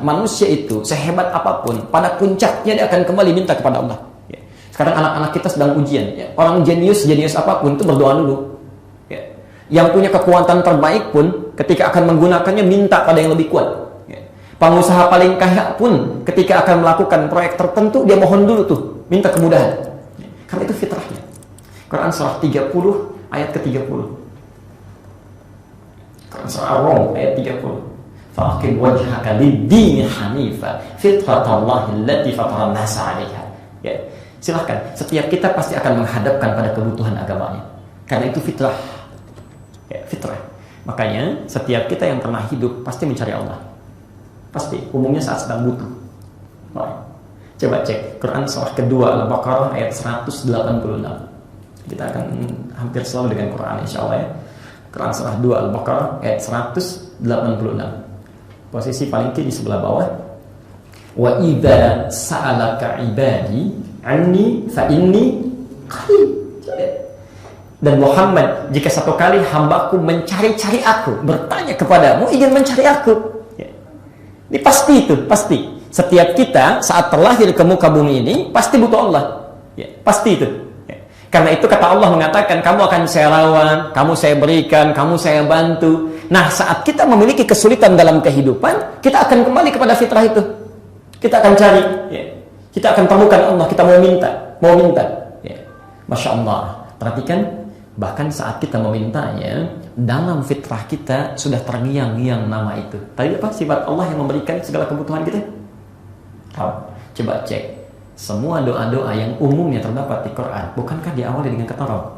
manusia itu sehebat apapun, pada puncaknya dia akan kembali minta kepada Allah. Ya. Sekarang anak-anak kita sedang ujian. Ya. Orang jenius apapun itu berdoa dulu. Ya. Yang punya kekuatan terbaik pun ketika akan menggunakannya minta pada yang lebih kuat. Ya. Pengusaha paling kaya pun ketika akan melakukan proyek tertentu dia mohon dulu tuh, minta kemudahan. Ya. Karena itu fitrahnya. Quran surah 30 ayat ke-30. Quran surah Ar-Rum ayat 30. Faqim wajhaka lid-dini hanifa fitratallahi allati fatara an-nasa 'alaiha. Ya, silahkan. Setiap kita pasti akan menghadapkan pada kebutuhan agamanya. Karena itu fitrah. Ya, fitrah. Makanya setiap kita yang pernah hidup pasti mencari Allah. Pasti, umumnya saat sedang butuh. Nah, coba cek Quran surah kedua Al-Baqarah ayat 186. Kita akan hampir selalu dengan Quran insyaallah ya. Quran surah 2 Al-Baqarah ayat 186. Posisi paling kiri di sebelah bawah. Wa idza sa'alaka 'ibadi 'anni fa inni qarib. Dan Muhammad, jika satu kali hambaku mencari-cari aku, bertanya kepadamu, ingin mencari aku. Ya. Ini pasti itu, pasti. Setiap kita saat terlahir ke muka bumi ini pasti butuh Allah. Ya, pasti itu. Ya. Karena itu kata Allah mengatakan, kamu akan saya lawan, kamu saya berikan, kamu saya bantu. Nah, saat kita memiliki kesulitan dalam kehidupan, kita akan kembali kepada fitrah itu. Kita akan cari, ya. Kita akan temukan Allah, kita mau minta. Ya. Masya Allah. Perhatikan, bahkan saat kita memintanya, dalam fitrah kita sudah terngiang-ngiang nama itu. Tadi apa? Sifat Allah yang memberikan segala kebutuhan kita. Coba cek. Semua doa-doa yang umumnya terdapat di Quran, bukankah diawali dengan kata Rabb?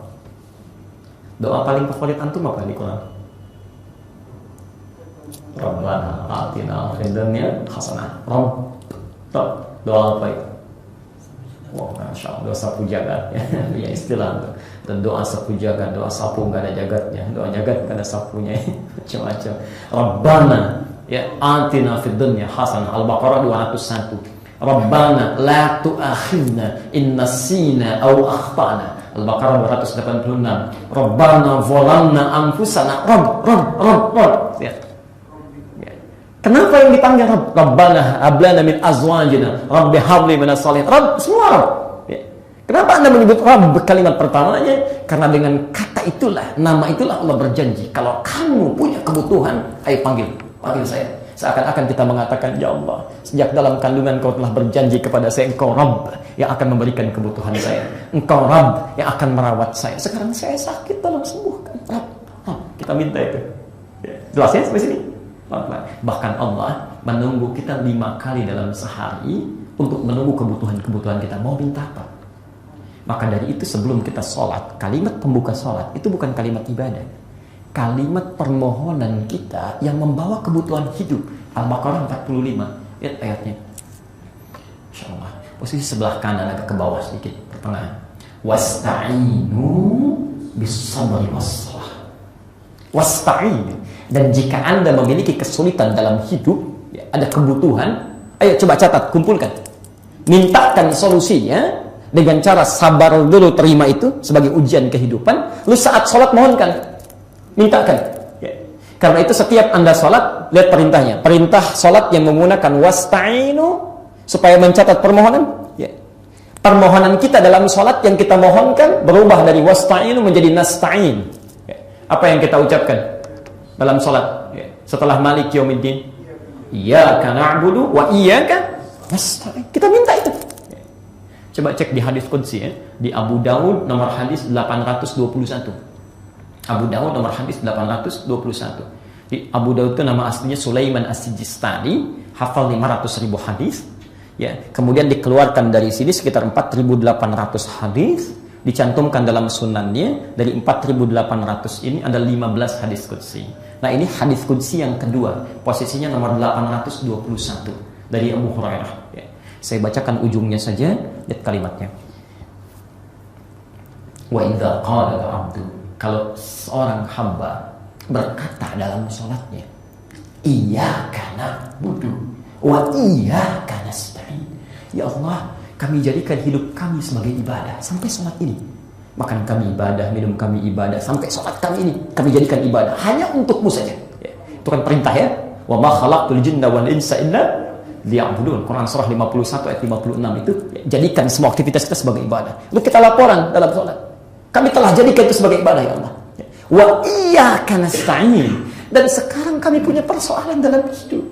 Doa paling favorit antum apa di Quran? Rabbana atina fid dunya hasanah. Rabb. Doa apa itu? Wah, Masya Allah, doa sapu jagat ya. Ya istilah itu. Dan doa sapu jagat, doa sapu nggak ada jagatnya, doa jagat nggak ada sapunya, macam-macam. Rabbana ya atina fid dunya hasanah. Al-Baqarah 201. Rabbana la tu'akhidna in nasina aw akhtana. Al-Baqarah 286. Rabbana zalamna anfusana. Rabb. Ya. Kenapa yang dipanggil Rabb? Rabbana hablana min azwajina, Rabbi habli minas shalihin. Rabb, semua Rabb. Ya. Kenapa Anda menyebut Rabb kalimat pertamanya? Karena dengan kata itulah, nama itulah Allah berjanji, kalau kamu punya kebutuhan, ayo panggil saya. Seakan-akan kita mengatakan, ya Allah, sejak dalam kandungan kau telah berjanji kepada saya, engkau Rabb yang akan memberikan kebutuhan saya. Engkau Rabb yang akan merawat saya. Sekarang saya sakit, tolong sembuhkan. Rabb. Kita minta itu. Ya. Jelas ya sampai sini? Bahkan Allah menunggu kita 5 kali dalam sehari untuk menunggu kebutuhan-kebutuhan kita. Mau minta apa? Maka dari itu sebelum kita sholat, kalimat pembuka sholat itu bukan kalimat ibadah, kalimat permohonan kita yang membawa kebutuhan hidup. Al-Baqarah 45. Lihat ayatnya. Insya Allah. Posisi sebelah kanan agak ke bawah sedikit, pertengahan. Wasta'inu bis-sabri was-salah. Wasta'inu. Dan jika Anda memiliki kesulitan dalam hidup, ya, ada kebutuhan, ayo coba catat, kumpulkan. Mintakan solusinya dengan cara sabar dulu, terima itu sebagai ujian kehidupan. Lalu saat sholat mohonkan, mintakan. Ya. Karena itu setiap Anda sholat, lihat perintahnya. Perintah sholat yang menggunakan wasta'inu, supaya mencatat permohonan. Ya. Permohonan kita dalam sholat yang kita mohonkan berubah dari wasta'inu menjadi nasta'in. Ya. Apa yang kita ucapkan dalam sholat ya. Setelah Malik Yaumiddin, iyyaka na'budu wa iyyaka nasta'in, kita minta itu ya. Coba cek di hadis qudsi ya, di Abu Dawud nomor hadis 821. Abu Dawud nomor hadis 821. Di Abu Dawud itu nama aslinya Sulaiman As-Sijistani, hafal 500.000 hadis ya. Kemudian dikeluarkan dari sini sekitar 4.800 hadis, dicantumkan dalam sunannya. Dari 4.800 ini ada 15 hadis qudsi. Nah, ini hadis qudsi yang kedua, posisinya nomor 821 dari Abu Hurairah ya. Saya bacakan ujungnya saja, lihat kalimatnya. Wa idza qala al-'abdu, kalau seorang hamba berkata dalam salatnya, iyyaka na'budu wa iyyaka nasta'in, ya Allah, kami jadikan hidup kami sebagai ibadah sampai salat ini. Makan kami ibadah, minum kami ibadah, sampai sholat kami ini kami jadikan ibadah hanya untukmu saja ya. Itu kan perintah ya. Wa ma khalaqtul jinna wal insa illa liya'budun. Quran surah 51 ayat 56 itu, jadikan semua aktivitas kita sebagai ibadah. Lalu kita laporan dalam sholat, kami telah jadikan itu sebagai ibadah ya Allah. Wa iyyaka nasta'in. Dan sekarang kami punya persoalan dalam hidup.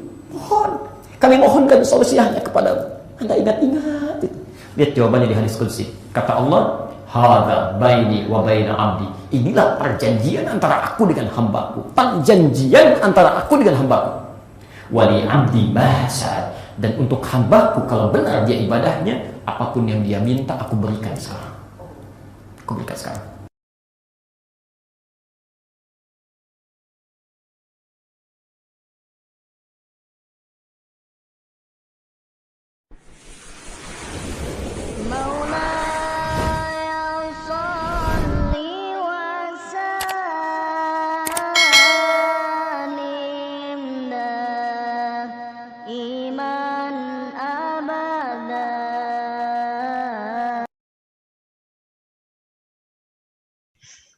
Kami mohonkan solusinya kepadamu. Anda ingat-ingat itu. Lihat jawabannya di hadis qudsi. Kata Allah, hadza baini wa baina abdi. Inilah perjanjian antara aku dengan hambaku. Perjanjian antara aku dengan hambaku. Wa li abdi ma sa'al. Dan untuk hambaku, kalau benar dia ibadahnya, apapun yang dia minta aku berikan sekarang. Aku berikan sekarang.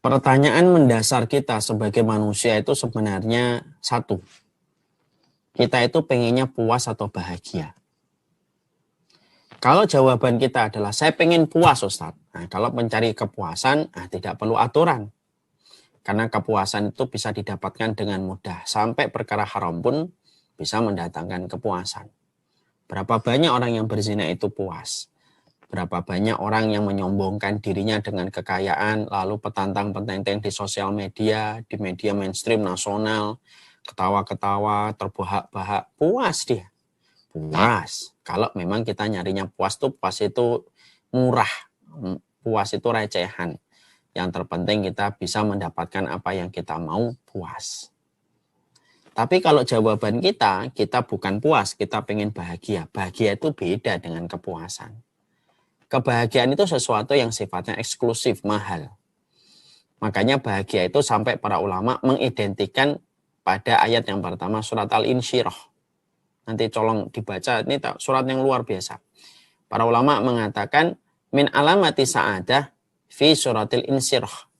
Pertanyaan mendasar kita sebagai manusia itu sebenarnya satu. Kita itu pengennya puas atau bahagia. Kalau jawaban kita adalah saya pengen puas Ustaz. Nah, kalau mencari kepuasan, tidak perlu aturan. Karena kepuasan itu bisa didapatkan dengan mudah. Sampai perkara haram pun bisa mendatangkan kepuasan. Berapa banyak orang yang berzina itu puas. Berapa banyak orang yang menyombongkan dirinya dengan kekayaan, lalu petantang-petenteng di sosial media, di media mainstream nasional, ketawa-ketawa, terbahak-bahak, puas dia. Puas. Kalau memang kita nyarinya puas itu murah, puas itu recehan. Yang terpenting kita bisa mendapatkan apa yang kita mau, puas. Tapi kalau jawaban kita bukan puas, kita pengen bahagia. Bahagia itu beda dengan kepuasan. Kebahagiaan itu sesuatu yang sifatnya eksklusif, mahal. Makanya bahagia itu sampai para ulama mengidentikan pada ayat yang pertama surat Al-Insyirah. Nanti colong dibaca, ini surat yang luar biasa. Para ulama mengatakan min alamati sa'adah fi suratil insyirah.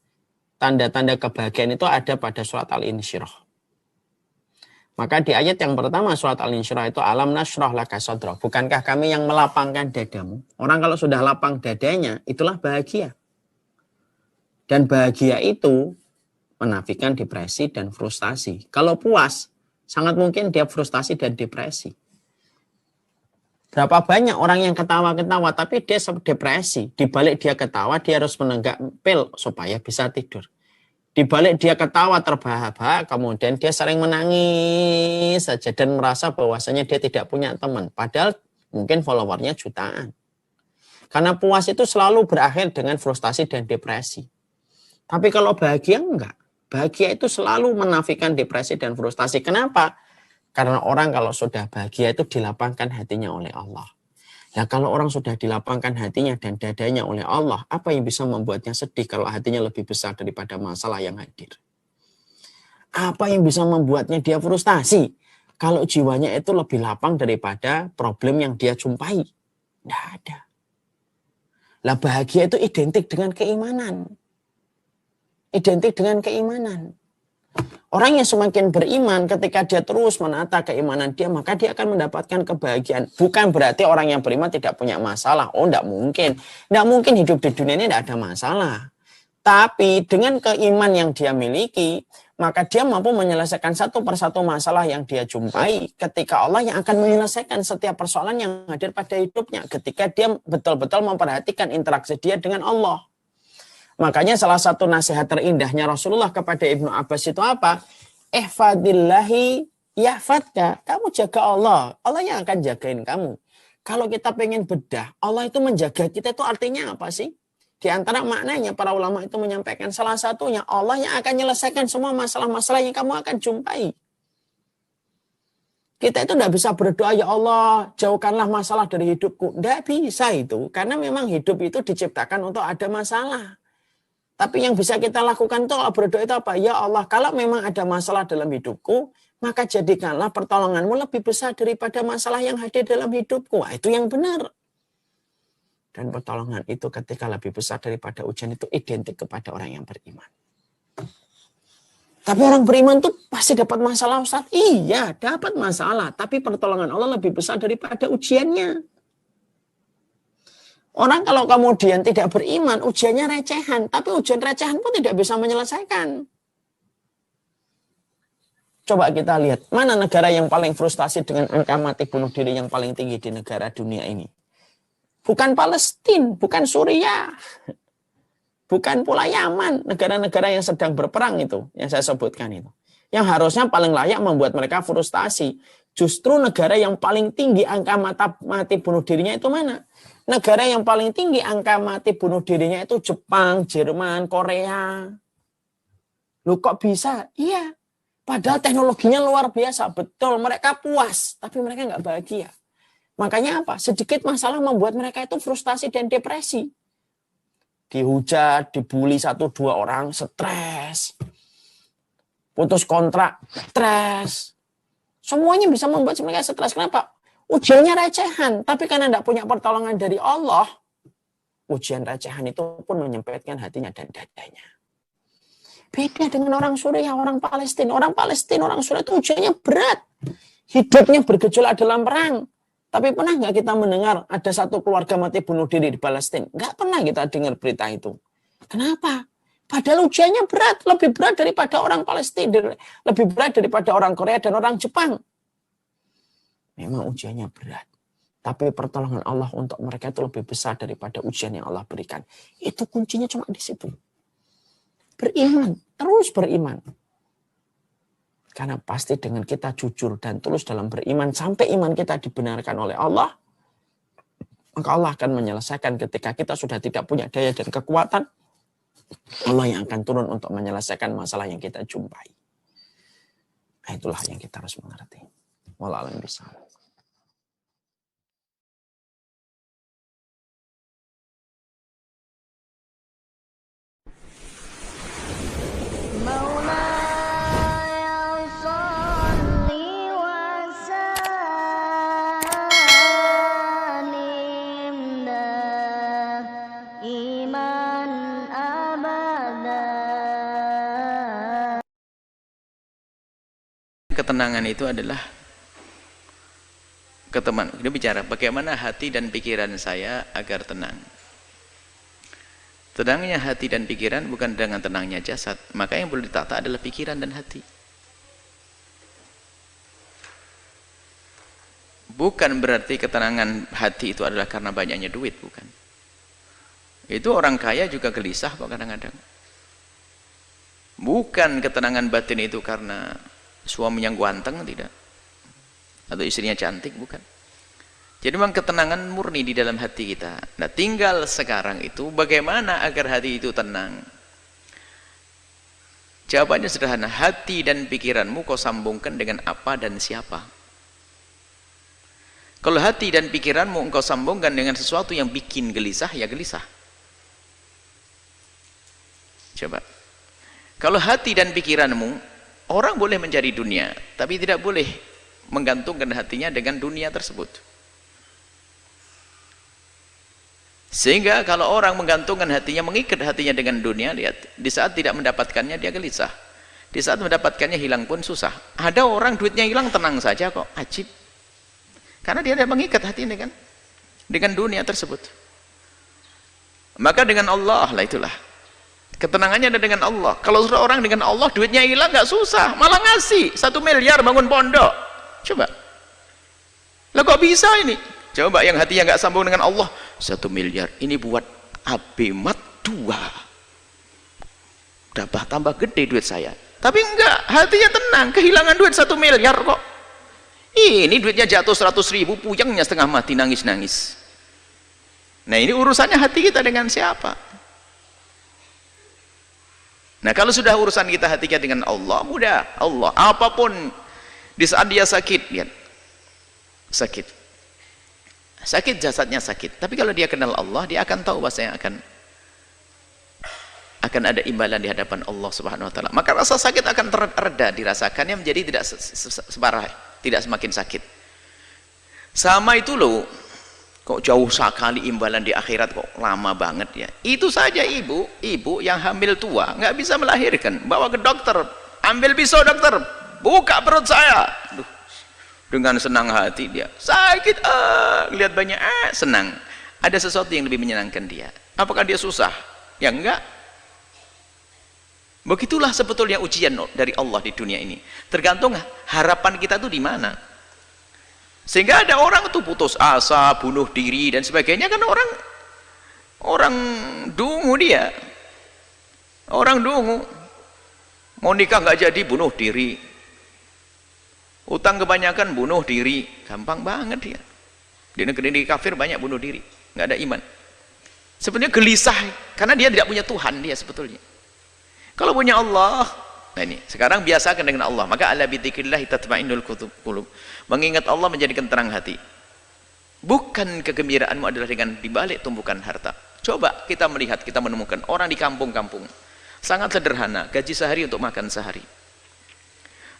Tanda-tanda kebahagiaan itu ada pada surat Al-Insyirah. Maka di ayat yang pertama surat Al-Insyirah itu alam nashrah laka sadrak. Bukankah kami yang melapangkan dadamu? Orang kalau sudah lapang dadanya, itulah bahagia. Dan bahagia itu menafikan depresi dan frustasi. Kalau puas, sangat mungkin dia frustasi dan depresi. Berapa banyak orang yang ketawa-ketawa, tapi dia depresi. Di balik dia ketawa, dia harus menenggak pil supaya bisa tidur. Di balik dia ketawa terbahak-bahak, kemudian dia sering menangis saja dan merasa bahwasanya dia tidak punya teman. Padahal mungkin followernya jutaan. Karena puas itu selalu berakhir dengan frustasi dan depresi. Tapi kalau bahagia enggak. Bahagia itu selalu menafikan depresi dan frustasi. Kenapa? Karena orang kalau sudah bahagia itu dilapangkan hatinya oleh Allah. Nah, kalau orang sudah dilapangkan hatinya dan dadanya oleh Allah, apa yang bisa membuatnya sedih kalau hatinya lebih besar daripada masalah yang hadir? Apa yang bisa membuatnya dia frustasi kalau jiwanya itu lebih lapang daripada problem yang dia jumpai? Tidak ada. Lah bahagia itu identik dengan keimanan. Identik dengan keimanan. Orang yang semakin beriman ketika dia terus menata keimanan dia, maka dia akan mendapatkan kebahagiaan. Bukan berarti orang yang beriman tidak punya masalah. Oh, tidak mungkin. Tidak mungkin hidup di dunia ini tidak ada masalah. Tapi dengan keiman yang dia miliki, maka dia mampu menyelesaikan satu persatu masalah yang dia jumpai ketika Allah yang akan menyelesaikan setiap persoalan yang hadir pada hidupnya. Ketika dia betul-betul memperhatikan interaksi dia dengan Allah. Makanya salah satu nasihat terindahnya Rasulullah kepada Ibnu Abbas itu apa? Ihfadillahi yahfadka. Kamu jaga Allah. Allah yang akan jagain kamu. Kalau kita pengen bedah, Allah itu menjaga kita itu artinya apa sih? Di antara maknanya para ulama itu menyampaikan salah satunya Allah yang akan menyelesaikan semua masalah-masalah yang kamu akan jumpai. Kita itu tidak bisa berdoa, ya Allah jauhkanlah masalah dari hidupku. Tidak bisa itu. Karena memang hidup itu diciptakan untuk ada masalah. Tapi yang bisa kita lakukan itu kalau berdoa itu apa? Ya Allah, kalau memang ada masalah dalam hidupku, maka jadikanlah pertolonganmu lebih besar daripada masalah yang hadir dalam hidupku. Wah, itu yang benar. Dan pertolongan itu ketika lebih besar daripada ujian itu identik kepada orang yang beriman. Tapi orang beriman tuh pasti dapat masalah, Ustaz. Iya, dapat masalah. Tapi pertolongan Allah lebih besar daripada ujiannya. Orang kalau kemudian tidak beriman, ujiannya recehan. Tapi ujian recehan pun tidak bisa menyelesaikan. Coba kita lihat, mana negara yang paling frustasi dengan angka mati bunuh diri yang paling tinggi di negara dunia ini? Bukan Palestina, bukan Suriah. Bukan pula Yaman, negara-negara yang sedang berperang itu, yang saya sebutkan itu. Yang harusnya paling layak membuat mereka frustasi. Justru negara yang paling tinggi angka mati bunuh dirinya itu mana? Negara yang paling tinggi angka mati bunuh dirinya itu Jepang, Jerman, Korea. Loh kok bisa? Iya. Padahal teknologinya luar biasa. Betul, mereka puas, tapi mereka nggak bahagia. Makanya apa? Sedikit masalah membuat mereka itu frustasi dan depresi. Dihujat, dibully 1-2 orang, stres. Putus kontrak, stres. Semuanya bisa membuat mereka stres. Kenapa? Ujiannya recehan. Tapi karena tidak punya pertolongan dari Allah, ujian recehan itu pun menyempitkan hatinya dan dadanya. Beda dengan orang Suriah, orang Palestina. Orang Palestina, orang Suriah itu ujiannya berat. Hidupnya bergejolak dalam perang. Tapi pernah nggak kita mendengar ada satu keluarga mati bunuh diri di Palestina? Nggak pernah kita dengar berita itu. Kenapa? Padahal ujiannya berat, lebih berat daripada orang Palestina, lebih berat daripada orang Korea dan orang Jepang. Memang ujiannya berat. Tapi pertolongan Allah untuk mereka itu lebih besar daripada ujian yang Allah berikan. Itu kuncinya cuma di situ. Beriman, terus beriman. Karena pasti dengan kita jujur dan tulus dalam beriman, sampai iman kita dibenarkan oleh Allah, maka Allah akan menyelesaikan ketika kita sudah tidak punya daya dan kekuatan. Allah yang akan turun untuk menyelesaikan masalah yang kita jumpai. Nah, itulah yang kita harus mengerti. Wallahu a'lam bishawab. Ketenangan itu adalah dia bicara bagaimana hati dan pikiran saya agar tenang. Tenangnya hati dan pikiran bukan dengan tenangnya jasad. Maka yang perlu ditata adalah pikiran dan hati. Bukan berarti ketenangan hati itu adalah karena banyaknya duit, bukan. Itu orang kaya juga gelisah kok kadang-kadang. Bukan ketenangan batin itu karena suaminya ganteng, tidak. Atau istrinya cantik, bukan. Jadi memang ketenangan murni di dalam hati kita. Nah, tinggal sekarang itu bagaimana agar hati itu tenang. Jawabannya sederhana, hati dan pikiranmu kau sambungkan dengan apa dan siapa. Kalau hati dan pikiranmu engkau sambungkan dengan sesuatu yang bikin gelisah, ya gelisah. Coba. Kalau hati dan pikiranmu, orang boleh mencari dunia, tapi tidak boleh menggantungkan hatinya dengan dunia tersebut. Sehingga kalau orang menggantungkan hatinya, mengikat hatinya dengan dunia, lihat, di saat tidak mendapatkannya dia gelisah. Di saat mendapatkannya hilang pun susah. Ada orang duitnya hilang tenang saja kok, ajib. Karena dia tidak mengikat hatinya dengan dunia tersebut. Maka dengan Allah lah itulah. Ketenangannya ada dengan Allah. Kalau sudah orang dengan Allah, duitnya hilang nggak susah, malah ngasih 1 miliar bangun pondok. Coba. Lah kok bisa ini? Coba yang hatinya nggak sambung dengan Allah, 1 miliar ini buat abimat 2. Dapat tambah gede duit saya. Tapi enggak, hatinya tenang, kehilangan duit 1 miliar kok. Ini duitnya jatuh 100.000, puyengnya setengah mati, nangis-nangis. Nah ini urusannya hati kita dengan siapa? Nah kalau sudah urusan kita hati kita dengan Allah, mudah. Allah, apapun di saat dia sakit, lihat, sakit jasadnya sakit. Tapi kalau dia kenal Allah, dia akan tahu bahwasanya akan ada imbalan di hadapan Allah Subhanahu Wa Taala. Maka rasa sakit akan terreda dirasakannya, menjadi tidak separah, tidak semakin sakit. Sama itu loh. Kok jauh sekali imbalan di akhirat, kok lama banget ya. Itu saja ibu yang hamil tua nggak bisa melahirkan, bawa ke dokter ambil pisau dokter, buka perut saya. Aduh, dengan senang hati dia, sakit, lihat banyak, senang. Ada sesuatu yang lebih menyenangkan dia. Apakah dia susah? Ya enggak. Begitulah sebetulnya ujian dari Allah di dunia ini. Tergantung harapan kita tuh di mana. Sehingga ada orang tuh putus asa, bunuh diri dan sebagainya, kan orang dungu dia. Orang dungu. Mau nikah nggak jadi, bunuh diri. Utang kebanyakan, bunuh diri. Gampang banget dia. Di negeri kafir banyak bunuh diri, nggak ada iman. Sebenarnya gelisah karena dia tidak punya Tuhan dia sebetulnya. Kalau punya Allah, nah ini sekarang biasakan dengan Allah. Maka ala bidzikrillah tatma'innul qulub. Mengingat Allah menjadikan tenang hati. Bukan kegembiraanmu adalah dengan dibalik tumpukan harta. Coba kita melihat, kita menemukan orang di kampung-kampung sangat sederhana, gaji sehari untuk makan sehari.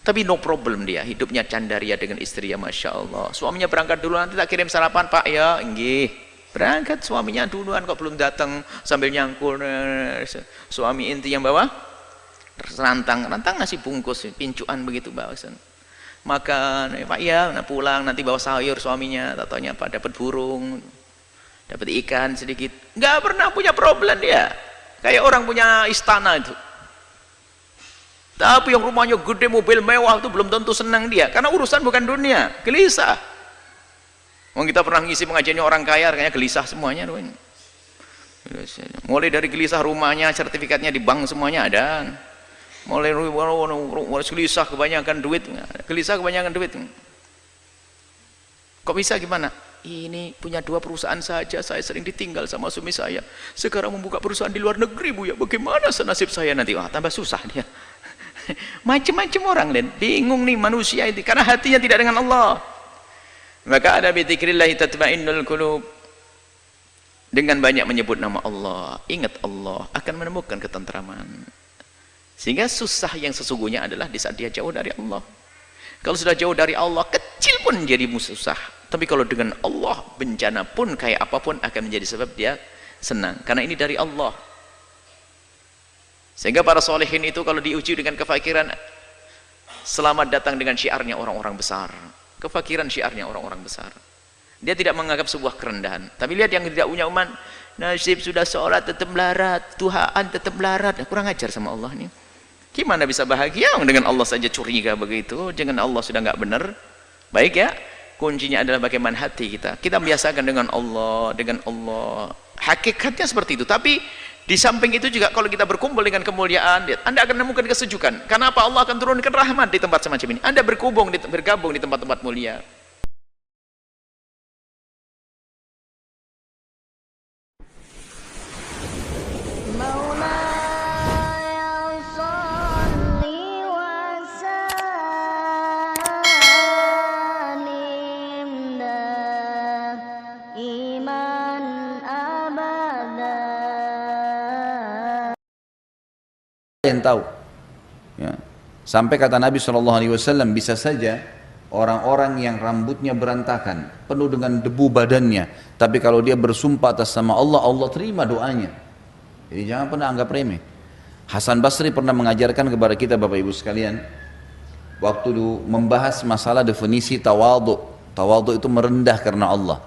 Tapi no problem dia, hidupnya candaria dengan istri ya, Masya Allah. Suaminya berangkat dulu, nanti tak kirim sarapan Pak ya, inggih. Berangkat suaminya duluan kok belum datang, sambil nyangkul. Suami inti yang bawa rantang ngasih bungkus, pincuan begitu bawa sana. Makan, Pak ya, nah pulang nanti bawa sayur suaminya, tatanya apa dapat burung, dapat ikan sedikit. Nggak pernah punya problem dia, kayak orang punya istana itu. Tapi yang rumahnya gede, mobil mewah itu belum tentu senang dia, karena urusan bukan dunia, gelisah. Kita pernah ngisi pengajiannya orang kaya, kayaknya gelisah semuanya. Mulai dari gelisah rumahnya, sertifikatnya di bank semuanya ada. Mulai gelisah kebanyakan duit, gelisah kebanyakan duit. Kok bisa gimana? Ini punya 2 perusahaan saja, saya sering ditinggal sama suami saya. Sekarang membuka perusahaan di luar negeri, Bu ya. Bagaimana senasib saya nanti? Wah, tambah susah dia. Macam-macam orang dan bingung nih manusia itu karena hatinya tidak dengan Allah. Maka ada bidzikrillah tatma'innul qulub. Dengan banyak menyebut nama Allah, ingat Allah, akan menemukan ketentraman. Sehingga susah yang sesungguhnya adalah di saat dia jauh dari Allah. Kalau sudah jauh dari Allah, kecil pun jadi susah. Tapi kalau dengan Allah, bencana pun kayak apapun akan menjadi sebab dia senang. Karena ini dari Allah. Sehingga para solehin itu kalau diuji dengan kefakiran, selamat datang dengan syiarnya orang-orang besar. Kefakiran syiarnya orang-orang besar. Dia tidak menganggap sebuah kerendahan. Tapi lihat yang tidak punya iman, nasib sudah sholat tetap melarat, Tuhan tetap melarat. Kurang ajar sama Allah nih. Gimana bisa bahagia dengan Allah saja curiga begitu? Jangan Allah sudah nggak benar. Baik ya, kuncinya adalah bagaimana hati kita. Kita biasakan dengan Allah, dengan Allah. Hakikatnya seperti itu. Tapi di samping itu juga kalau kita berkumpul dengan kemuliaan, Anda akan menemukan kesejukan. Karena apa? Allah akan turunkan rahmat di tempat semacam ini. Anda bergabung di tempat-tempat mulia. Yang tahu ya. Sampai kata Nabi SAW, bisa saja orang-orang yang rambutnya berantakan, penuh dengan debu badannya, tapi kalau dia bersumpah atas nama Allah, Allah terima doanya. Jadi jangan pernah anggap remeh. Hasan Basri pernah mengajarkan kepada kita Bapak Ibu sekalian, waktu membahas masalah definisi tawadhu. Tawadhu itu merendah karena Allah.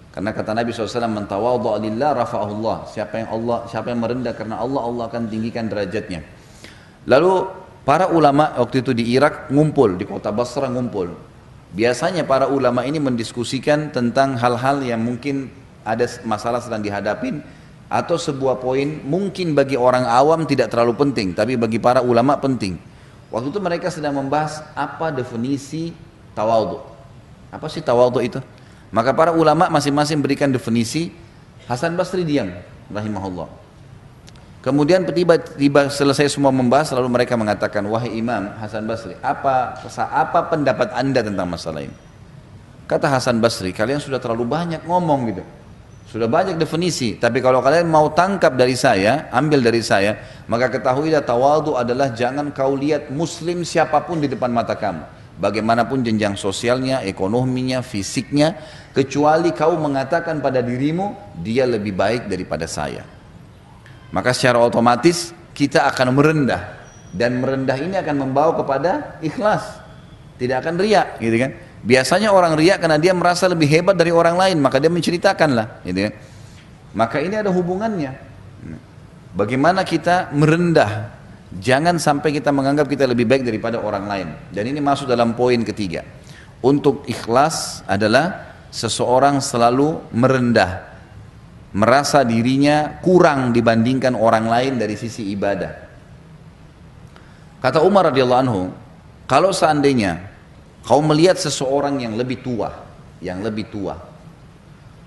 Karena kata Nabi SAW, man tawadhu lillah rafa'ahullah. Siapa yang merendah karena Allah, Allah akan tinggikan derajatnya. Lalu para ulama waktu itu di Irak ngumpul, di kota Basra ngumpul. Biasanya para ulama ini mendiskusikan tentang hal-hal yang mungkin ada masalah sedang dihadapin, atau sebuah poin mungkin bagi orang awam tidak terlalu penting, tapi bagi para ulama penting. Waktu itu mereka sedang membahas apa definisi tawadhu. Apa sih tawadhu itu? Maka para ulama masing-masing berikan definisi. Hasan Basri diam, rahimahullah. Kemudian tiba-tiba selesai semua membahas, lalu mereka mengatakan, wahai Imam Hasan Basri, apa pendapat anda tentang masalah ini? Kata Hasan Basri, kalian sudah terlalu banyak ngomong gitu, sudah banyak definisi, tapi kalau kalian mau tangkap dari saya, ambil dari saya, maka ketahuilah tawadhu adalah jangan kau lihat muslim siapapun di depan mata kamu, bagaimanapun jenjang sosialnya, ekonominya, fisiknya, kecuali kau mengatakan pada dirimu, dia lebih baik daripada saya. Maka secara otomatis kita akan merendah. Dan merendah ini akan membawa kepada ikhlas, tidak akan riak, gitu kan. Biasanya orang riak karena dia merasa lebih hebat dari orang lain, maka dia menceritakan lah, gitu kan. Maka ini ada hubungannya. Bagaimana kita merendah, jangan sampai kita menganggap kita lebih baik daripada orang lain. Dan ini masuk dalam poin ketiga. Untuk ikhlas adalah seseorang selalu merendah, merasa dirinya kurang dibandingkan orang lain dari sisi ibadah. Kata Umar radhiyallahu anhu, kalau seandainya kau melihat seseorang yang lebih tua,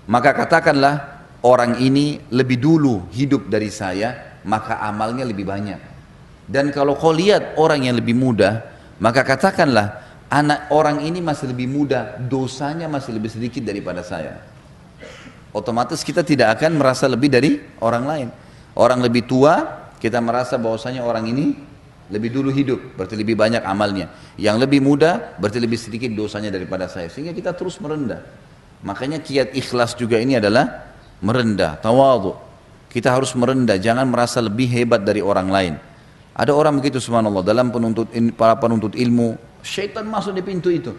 maka katakanlah orang ini lebih dulu hidup dari saya, maka amalnya lebih banyak. Dan kalau kau lihat orang yang lebih muda, maka katakanlah anak orang ini masih lebih muda, dosanya masih lebih sedikit daripada saya. Otomatis kita tidak akan merasa lebih dari orang lain. Orang lebih tua, kita merasa bahwasanya orang ini lebih dulu hidup, berarti lebih banyak amalnya. Yang lebih muda, berarti lebih sedikit dosanya daripada saya. Sehingga kita terus merendah. Makanya kiat ikhlas juga ini adalah merendah, tawadhu. Kita harus merendah, jangan merasa lebih hebat dari orang lain. Ada orang begitu subhanallah, dalam para penuntut ilmu, syaitan masuk di pintu itu,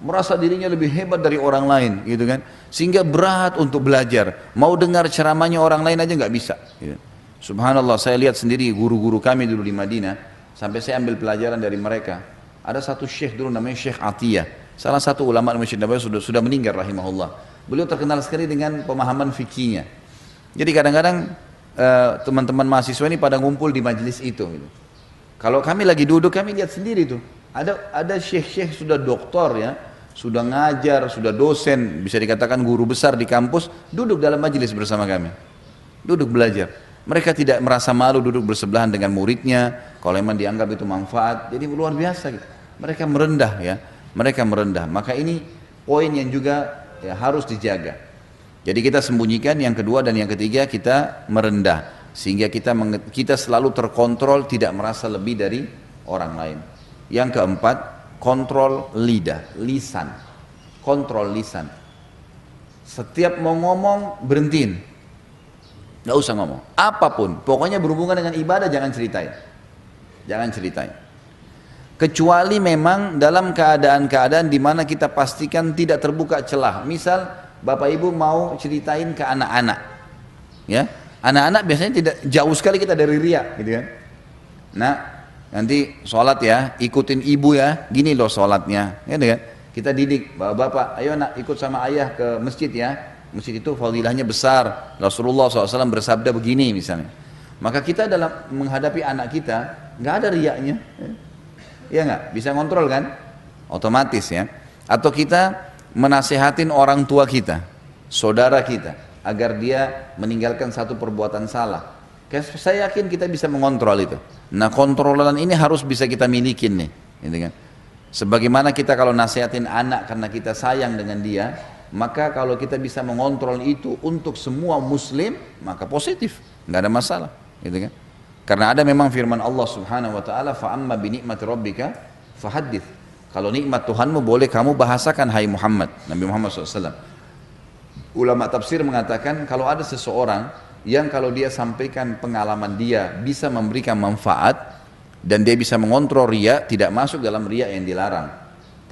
merasa dirinya lebih hebat dari orang lain, gitu kan, sehingga berat untuk belajar, mau dengar ceramahnya orang lain aja nggak bisa, gitu. Subhanallah, saya lihat sendiri guru-guru kami dulu di Madinah, sampai saya ambil pelajaran dari mereka. Ada satu syekh dulu namanya Syekh Atiyah, salah satu ulama Masjid Nabawi, sudah meninggal rahimahullah. Beliau terkenal sekali dengan pemahaman fikihnya. Jadi kadang-kadang teman-teman mahasiswa ini pada ngumpul di majelis itu, gitu. Kalau kami lagi duduk, kami lihat sendiri tuh, ada syekh-syekh sudah doktor ya, sudah ngajar, sudah dosen, bisa dikatakan guru besar di kampus, duduk dalam majelis bersama kami, duduk belajar. Mereka tidak merasa malu duduk bersebelahan dengan muridnya, kalau memang dianggap itu manfaat. Jadi luar biasa gitu. Mereka merendah ya, mereka merendah. Maka ini poin yang juga ya, harus dijaga. Jadi kita sembunyikan yang kedua, dan yang ketiga kita merendah, sehingga kita selalu terkontrol, tidak merasa lebih dari orang lain. Yang keempat, kontrol lisan. Kontrol lisan. Setiap mau ngomong, berhentiin. Gak usah ngomong. Apapun, pokoknya berhubungan dengan ibadah jangan ceritain. Jangan ceritain. Kecuali memang dalam keadaan-keadaan di mana kita pastikan tidak terbuka celah. Misal Bapak Ibu mau ceritain ke anak-anak, ya, anak-anak biasanya tidak jauh sekali kita dari riya, gitu kan. Nah, nanti sholat ya, ikutin ibu ya, gini loh sholatnya, ya kan? Kita didik, bapak, ayo nak ikut sama ayah ke masjid ya. Masjid itu fadilahnya besar. Rasulullah SAW bersabda begini misalnya. Maka kita dalam menghadapi anak kita nggak ada riyaknya, ya nggak, bisa kontrol kan, otomatis ya. Atau kita menasehatin orang tua kita, saudara kita, agar dia meninggalkan satu perbuatan salah. Saya yakin kita bisa mengontrol itu. Nah, kontrolan ini harus bisa kita milikin nih, gitu kan. Sebagaimana kita kalau nasihatin anak karena kita sayang dengan dia, maka kalau kita bisa mengontrol itu untuk semua muslim, maka positif, nggak ada masalah, gitu kan. Karena ada memang firman Allah Subhanahu wa taala, fa amma bi ni'mati rabbika fahaddits. Kalau nikmat Tuhanmu boleh kamu bahasakan, hai Muhammad, Nabi Muhammad SAW. Ulama tafsir mengatakan kalau ada seseorang yang kalau dia sampaikan pengalaman dia bisa memberikan manfaat dan dia bisa mengontrol riya, tidak masuk dalam riya yang dilarang.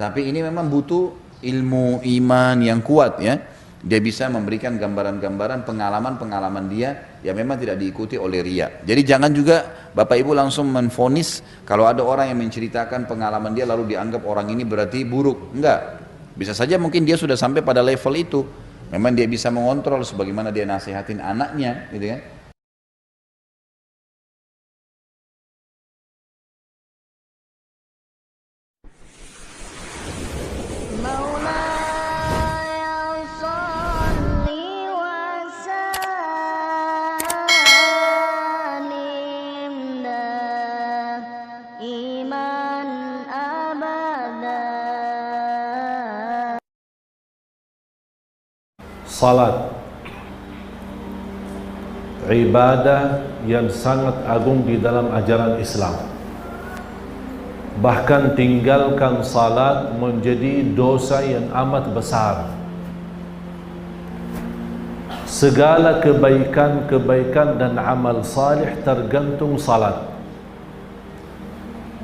Tapi ini memang butuh ilmu iman yang kuat ya. Dia bisa memberikan gambaran-gambaran pengalaman-pengalaman dia yang memang tidak diikuti oleh riya. Jadi jangan juga Bapak Ibu langsung menvonis kalau ada orang yang menceritakan pengalaman dia lalu dianggap orang ini berarti buruk. Enggak. Bisa saja mungkin dia sudah sampai pada level itu. Memang dia bisa mengontrol sebagaimana dia nasihatin anaknya, gitu kan. Salat, ibadah yang sangat agung di dalam ajaran Islam. Bahkan tinggalkan salat menjadi dosa yang amat besar. Segala kebaikan-kebaikan dan amal salih tergantung salat.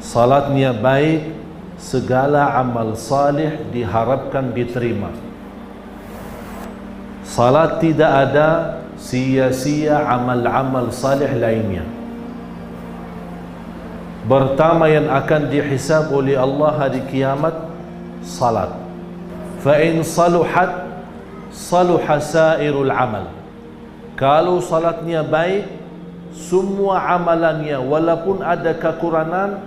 salatnya baik, segala amal salih diharapkan diterima. Salat tidak ada sia-sia amal-amal salih lainnya. Pertama yang akan dihisab oleh Allah hari kiamat, salat. Fa in saluhat saluha sairul amal. Kalau salatnya baik, semua amalannya walaupun ada kekurangan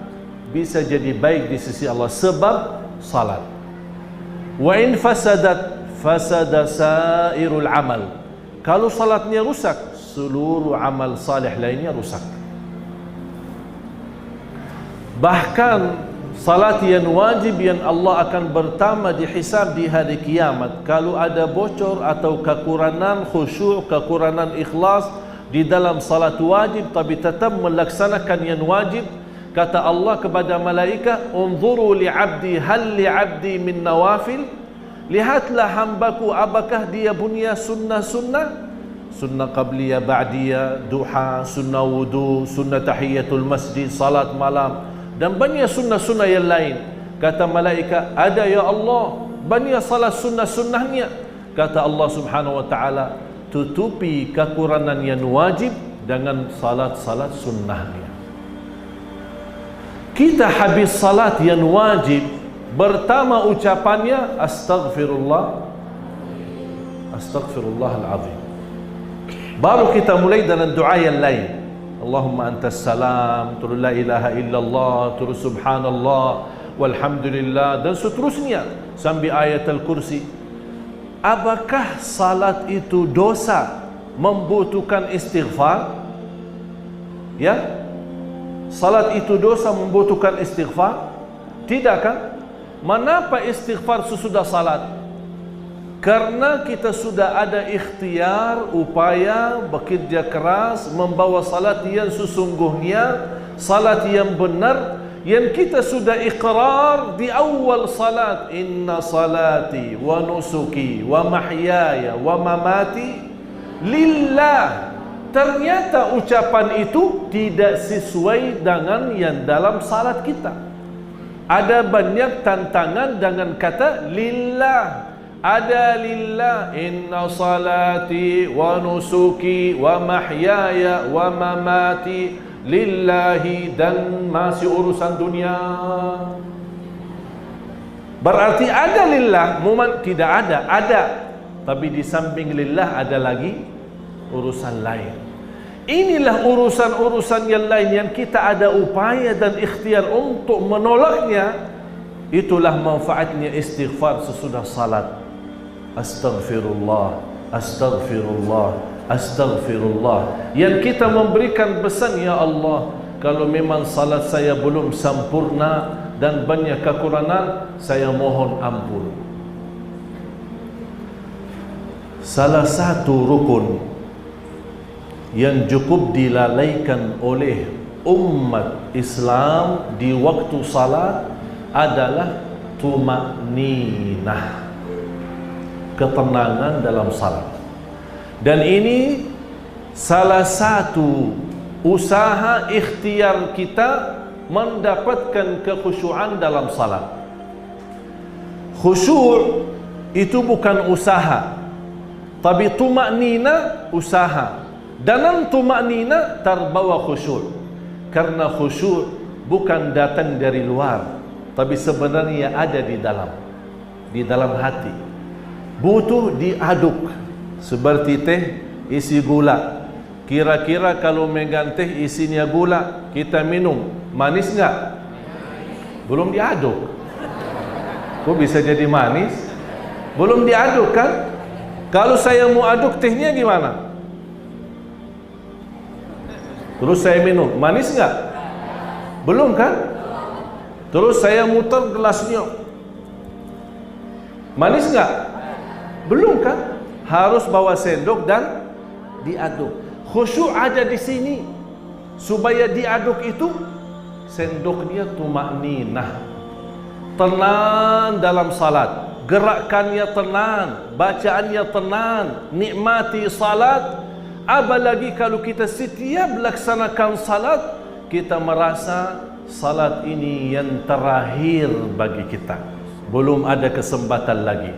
bisa jadi baik di sisi Allah sebab salat. Wa in fasadat fasada sairul amal. Kalau salatnya rusak, seluruh amal salih lainnya rusak. Bahkan salat yang wajib yang Allah akan pertama dihisab di hari kiamat, kalau ada bocor atau kekurangan khusyuk, kekurangan ikhlas di dalam salat wajib tapi tetap melaksanakan yang wajib, kata Allah kepada malaikat, unzuru li'abdi hal li'abdi min nawafil. Lihatlah hambaku apakah dia punya sunnah-sunnah, sunnah qabliyah, ba'diyah, duha, sunnah wudu, sunnah tahiyatul masjid, salat malam, dan banyak sunnah-sunnah yang lain. Kata malaikat, ada ya Allah, banyak salat sunnah-sunnahnya. Kata Allah subhanahu wa ta'ala, tutupi kekurangan yang wajib dengan salat-salat sunnahnya. Kita habis salat yang wajib, pertama ucapannya astaghfirullah, astaghfirullahal azim. Baru kita mulai dengan doa yang lain. Allahumma antas salam, terus la ilaha illallah, terus subhanallah, walhamdulillah, dan seterusnya sampai ayat al-kursi. Apakah salat itu dosa membutuhkan istighfar? Ya? Salat itu dosa membutuhkan istighfar? Tidak kan? Mengapa istighfar sesudah salat? Karena kita sudah ada ikhtiar, upaya, bekerja keras membawa salat yang sesungguhnya, salat yang benar, yang kita sudah iqrar di awal salat, inna salati wa nusuki wa mahyaya wa mamati lillah. Ternyata ucapan itu tidak sesuai dengan yang dalam salat kita. Ada banyak tantangan dengan kata lillah. Ada lillah, inna salati wa nusuki wa mahyaya wa mamati lillahi, dan masih urusan dunia. Berarti ada lillah, muman tidak ada. Tapi di samping lillah ada lagi urusan lain. Inilah urusan-urusan yang lain yang kita ada upaya dan ikhtiar untuk menolaknya. Itulah manfaatnya istighfar sesudah salat. Astaghfirullah, astaghfirullah, astaghfirullah. Yang kita memberikan pesan, ya Allah, kalau memang salat saya belum sempurna dan banyak kekurangan, saya mohon ampun. Salah satu rukun yang cukup dilalaikan oleh umat Islam di waktu salat adalah tumakninah, ketenangan dalam salat. Dan ini salah satu usaha ikhtiar kita mendapatkan kekhusyuan dalam salat. Khusyuk itu bukan usaha, tapi tumaknina usaha. Dalam tumaknina terbawa khusyuk. Karena khusyuk bukan datang dari luar, tapi sebenarnya ada di dalam hati. Butuh diaduk. Seperti teh isi gula. Kira-kira kalau megang teh isinya gula, kita minum, manis enggak? Belum diaduk. Kok bisa jadi manis? Belum diaduk kan? Kalau saya mau aduk tehnya gimana? Terus saya minum, manis enggak? Belum kan? Terus saya muter gelasnya, manis enggak? Belum kan? Harus bawa sendok dan diaduk. Khusyuk ada di sini. Supaya diaduk itu, sendoknya tumakninah, tenang dalam salat, gerakannya tenang, bacaannya tenang, nikmati salat. Apalagi kalau kita setiap melaksanakan salat, kita merasa salat ini yang terakhir bagi kita. Belum ada kesempatan lagi.